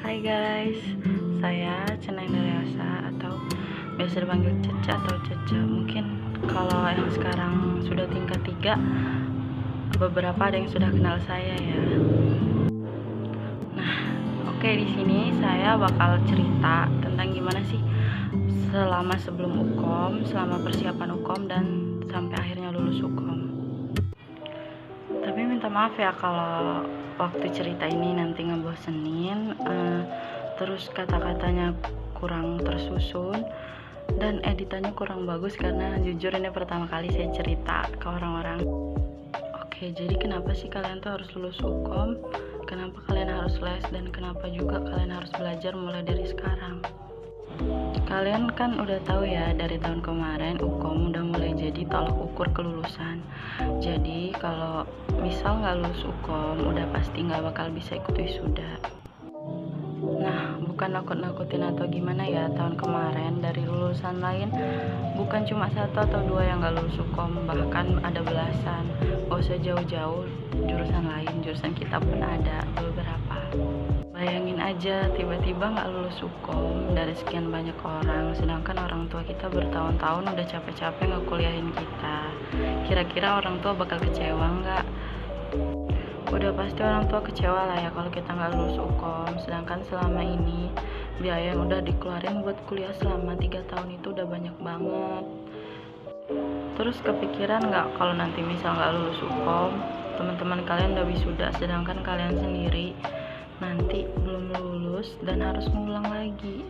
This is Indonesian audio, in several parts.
Hai guys, saya Ceneng Dariasa atau biasa dipanggil Cece atau Cece. Mungkin kalau yang sekarang sudah tingkat 3, beberapa ada yang sudah kenal saya ya. Nah, oke, di sini saya bakal cerita tentang gimana sih selama sebelum UKOM, selama persiapan UKOM dan sampai akhirnya lulus UKOM. Tapi minta maaf ya kalau waktu cerita ini nanti ngebosenin, terus kata-katanya kurang tersusun dan editannya kurang bagus karena jujur ini pertama kali saya cerita ke orang-orang. Oke, jadi kenapa sih kalian tuh harus lulus UKOM? Kenapa kalian harus les dan kenapa juga kalian harus belajar mulai dari sekarang? Kalian kan udah tahu ya, dari tahun kemarin UKOM udah mulai jadi tolak ukur kelulusan. Jadi kalau misal nggak lulus UKOM, udah pasti nggak bakal bisa ikut wisuda. Nah, bukan nakut-nakutin atau gimana ya, tahun kemarin dari lulusan lain bukan cuma 1 atau 2 yang nggak lulus UKOM, bahkan ada belasan. Gak usah jauh-jauh, jurusan lain, jurusan kita pun ada beberapa. Bayangin aja, tiba-tiba nggak lulus UKOM dari sekian banyak orang, sedangkan orang tua kita bertahun-tahun udah capek-capek ngekuliahin kita. Kira-kira orang tua bakal kecewa nggak? Udah pasti orang tua kecewa lah ya kalau kita nggak lulus UKOM, sedangkan selama ini biaya yang udah dikeluarin buat kuliah selama 3 tahun itu udah banyak banget. Terus kepikiran nggak kalau nanti misal nggak lulus UKOM, teman-teman kalian udah wisuda, sedangkan kalian sendiri nanti belum lulus dan harus ngulang lagi.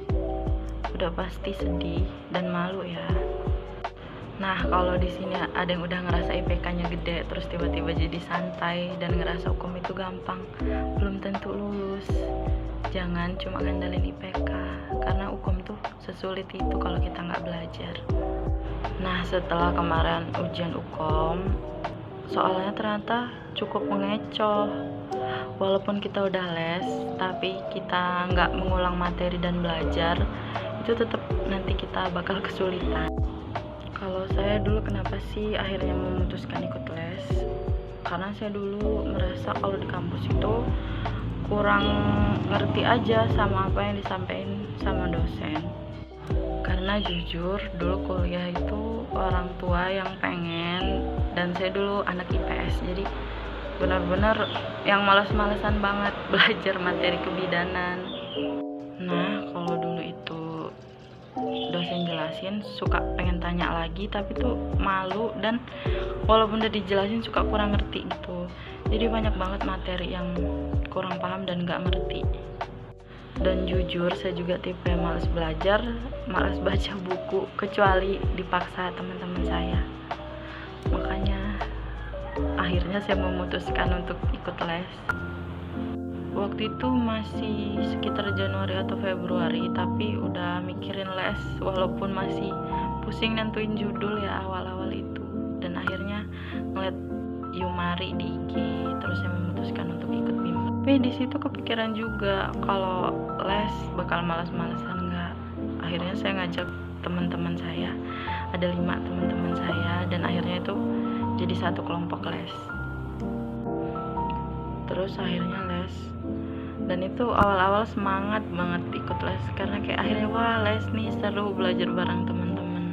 Udah pasti sedih dan malu ya. Nah, kalau di sini ada yang udah ngerasa IPK-nya gede terus tiba-tiba jadi santai dan ngerasa UKOM itu gampang, belum tentu lulus. Jangan cuma ngandalin IPK, karena UKOM tuh sesulit itu kalau kita nggak belajar. Nah, setelah kemarin ujian UKOM, soalnya ternyata cukup mengecoh. Walaupun kita udah les, tapi kita nggak mengulang materi dan belajar, itu tetap nanti kita bakal kesulitan. Kalau saya dulu kenapa sih akhirnya memutuskan ikut les? Karena saya dulu merasa kalau di kampus itu kurang ngerti aja sama apa yang disampaikan sama dosen. Karena jujur dulu kuliah itu orang tua yang pengen, dan saya dulu anak IPS, jadi benar-benar yang malas-malasan banget belajar materi kebidanan. Nah, kalau dulu itu dosen jelasin suka pengen tanya lagi, tapi tuh malu, dan walaupun udah dijelasin suka kurang ngerti gitu. Jadi banyak banget materi yang kurang paham dan gak ngerti. Dan jujur saya juga tipe yang malas belajar, malas baca buku, kecuali dipaksa teman-teman saya. Makanya akhirnya saya memutuskan untuk ikut les. Waktu itu masih sekitar Januari atau Februari, tapi udah mikirin les walaupun masih pusing nentuin judul ya awal-awal itu. Dan akhirnya ngeliat Yumari di IG, terus saya memutuskan untuk ikut bimbel. Tapi di situ kepikiran juga kalau les bakal malas-malasan nggak. Akhirnya saya ngajak teman-teman saya, ada 5 teman-teman saya, dan akhirnya itu jadi satu kelompok les. Terus akhirnya les, dan itu awal-awal semangat banget ikut les karena kayak akhirnya wah les nih seru, belajar bareng teman-teman.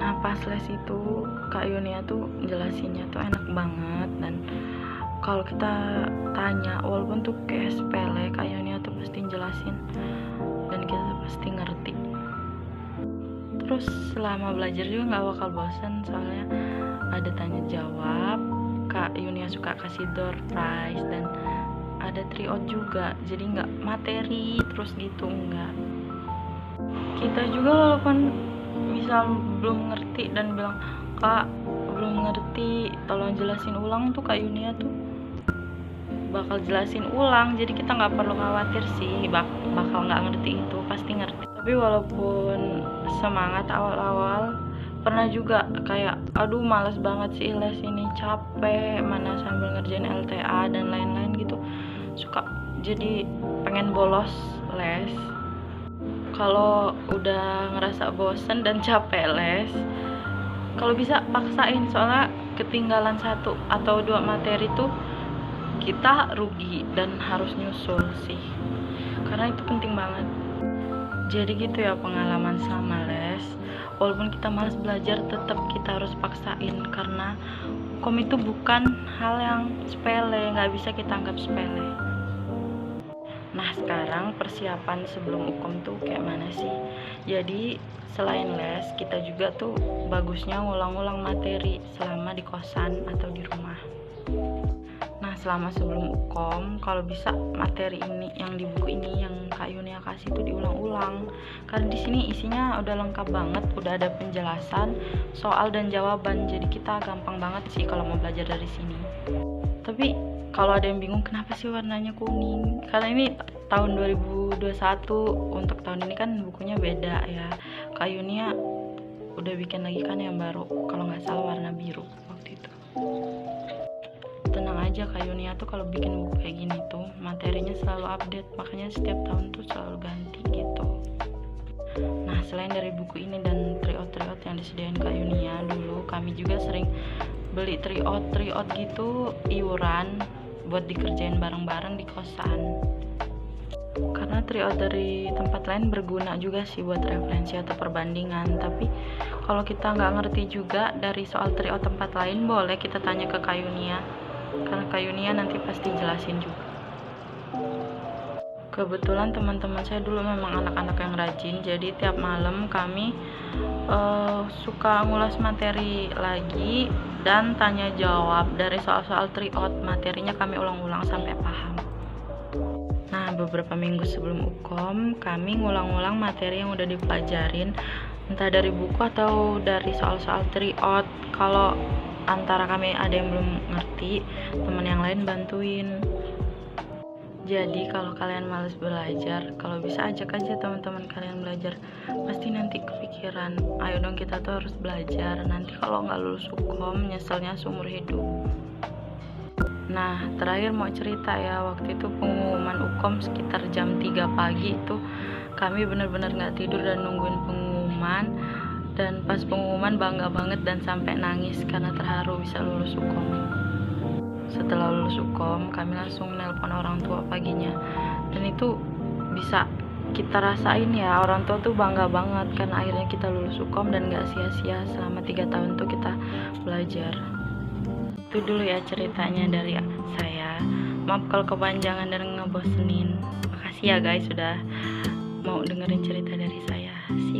Nah, pas les itu Kak Yunia tuh jelasinnya tuh enak banget, dan kalau kita tanya walaupun tuh kayak sepele, Kak Yunia tuh pasti jelasin dan kita pasti ngerti. Terus selama belajar juga gak bakal bosan, soalnya ada tanya jawab, Kak Yunia suka kasih door prize, dan ada tryout juga, jadi gak materi terus gitu, enggak. Kita juga walaupun misal belum ngerti dan bilang, Kak belum ngerti tolong jelasin ulang, tuh Kak Yunia tuh bakal jelasin ulang, jadi kita gak perlu khawatir sih bakal gak ngerti, itu pasti ngerti. Tapi walaupun semangat awal-awal, pernah juga kayak aduh males banget sih les ini, capek, mana sambil ngerjain LTA dan lain-lain gitu, suka jadi pengen bolos les. Kalau udah ngerasa bosen dan capek les, kalau bisa paksain, soalnya ketinggalan 1 atau 2 materi tuh kita rugi dan harus nyusul sih, karena itu penting banget. Jadi gitu ya pengalaman sama les. Walaupun kita malas belajar, tetap kita harus paksain, karena hukum itu bukan hal yang sepele, nggak bisa kita anggap sepele. Nah sekarang persiapan sebelum hukum tuh kayak mana sih? Jadi selain les, kita juga tuh bagusnya ngulang-ulang materi selama di kosan atau di rumah. Nah selama sebelum hukum, kalau bisa materi ini yang di buku ini yang Kak Yunia kasih tuh diulang-ulang, karena di sini isinya udah lengkap banget, udah ada penjelasan, soal dan jawaban. Jadi kita gampang banget sih kalau mau belajar dari sini. Tapi kalau ada yang bingung kenapa sih warnanya kuning, karena ini tahun 2021, untuk tahun ini kan bukunya beda ya. Kak Yunia udah bikin lagi kan yang baru, kalau nggak salah warna biru waktu itu. Tenang aja, Kak Yunia tuh kalau bikin buku kayak gini tuh materinya selalu update, makanya setiap tahun tuh selalu ganti gitu. Nah selain dari buku ini dan tryout yang disediain Kak Yunia, dulu kami juga sering beli tryout gitu iuran buat dikerjain bareng-bareng di kosan, karena tryout dari tempat lain berguna juga sih buat referensi atau perbandingan. Tapi kalau kita nggak ngerti juga dari soal tryout tempat lain, boleh kita tanya ke Kak Yunia, karena Kak Yunia nanti pasti jelasin juga. Kebetulan teman-teman saya dulu memang anak-anak yang rajin, jadi tiap malam kami suka ngulas materi lagi dan tanya jawab dari soal-soal tryout. Materinya kami ulang-ulang sampai paham. Nah beberapa minggu sebelum UKOM, kami ngulang-ulang materi yang udah dipelajarin, entah dari buku atau dari soal-soal tryout. Kalau antara kami ada yang belum ngerti, teman yang lain bantuin. Jadi kalau kalian males belajar, kalau bisa ajak aja teman-teman kalian belajar, pasti nanti kepikiran, ayo dong kita tuh harus belajar, nanti kalau nggak lulus UKOM nyeselnya seumur hidup. Nah terakhir mau cerita ya, waktu itu pengumuman UKOM sekitar jam 3 pagi itu kami benar-benar nggak tidur dan nungguin pengumuman, dan pas pengumuman bangga banget dan sampai nangis karena terharu bisa lulus UKOM. Setelah lulus UKOM, kami langsung nelpon orang tua paginya, dan itu bisa kita rasain ya, orang tua tuh bangga banget karena akhirnya kita lulus UKOM dan gak sia-sia selama 3 tahun tuh kita belajar. Itu dulu ya ceritanya dari saya. Maaf kalau kepanjangan dan ngebosenin. Makasih ya guys sudah mau dengerin cerita dari saya. See you.